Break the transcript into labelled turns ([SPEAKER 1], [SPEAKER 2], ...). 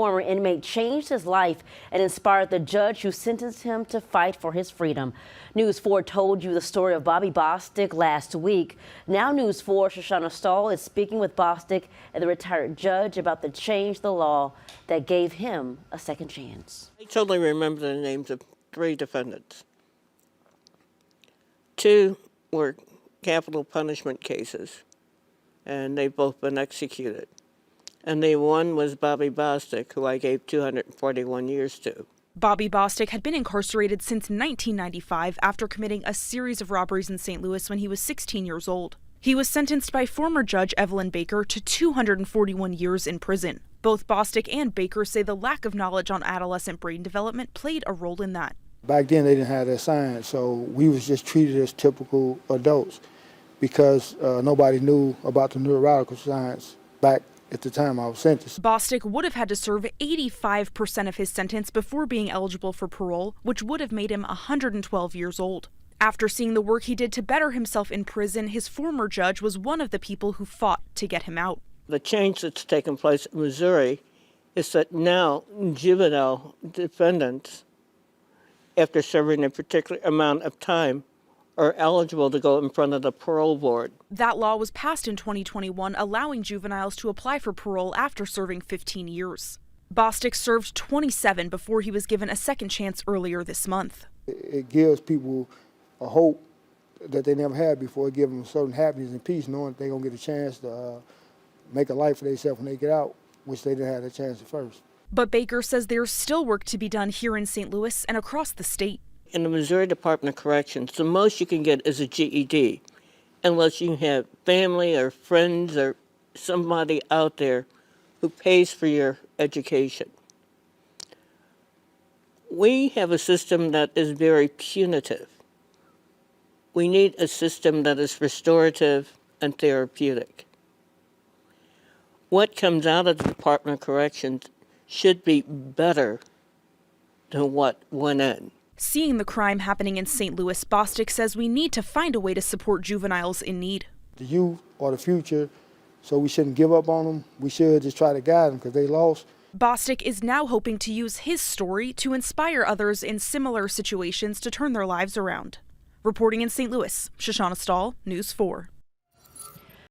[SPEAKER 1] Former inmate changed his life and inspired the judge who sentenced him to fight for his freedom. News 4 told you the story of Bobby Bostic last week. Now News 4's Shoshana Stahl is speaking with Bostic and the retired judge about the change the law that gave him a second chance.
[SPEAKER 2] I totally remember the names of 3 defendants. 2 were capital punishment cases, and they've both been executed. And the one was Bobby Bostic, who I gave 241 years to.
[SPEAKER 3] Bobby Bostic had been incarcerated since 1995 after committing a series of robberies in St. Louis when he was 16 years old. He was sentenced by former Judge Evelyn Baker to 241 years in prison. Both Bostic and Baker say the lack of knowledge on adolescent brain development played a role in that.
[SPEAKER 4] Back then they didn't have that science, so we was just treated as typical adults because nobody knew about the neurological science back at the time I was sentenced.
[SPEAKER 3] Bostic would have had to serve 85% of his sentence before being eligible for parole, which would have made him 112 years old. After seeing the work he did to better himself in prison, his former judge was one of the people who fought to get him out.
[SPEAKER 2] The change that's taken place in Missouri is that now juvenile defendants, after serving a particular amount of time, are eligible to go in front of the parole board.
[SPEAKER 3] That law was passed in 2021, allowing juveniles to apply for parole after serving 15 years. Bostic served 27 before he was given a second chance earlier this month.
[SPEAKER 4] It gives people a hope that they never had before. It gives them certain happiness and peace, knowing that they're going to get a chance to make a life for themselves when they get out, which they didn't have a chance at first.
[SPEAKER 3] But Baker says there's still work to be done here in St. Louis and across the state.
[SPEAKER 2] In the Missouri Department of Corrections, the most you can get is a GED, unless you have family or friends or somebody out there who pays for your education. We have a system that is very punitive. We need a system that is restorative and therapeutic. What comes out of the Department of Corrections should be better than what went in.
[SPEAKER 3] Seeing the crime happening in St. Louis, Bostic says we need to find a way to support juveniles in need.
[SPEAKER 4] The youth are the future, so we shouldn't give up on them. We should just try to guide them because they lost.
[SPEAKER 3] Bostic is now hoping to use his story to inspire others in similar situations to turn their lives around. Reporting in St. Louis, Shoshana Stahl, News 4.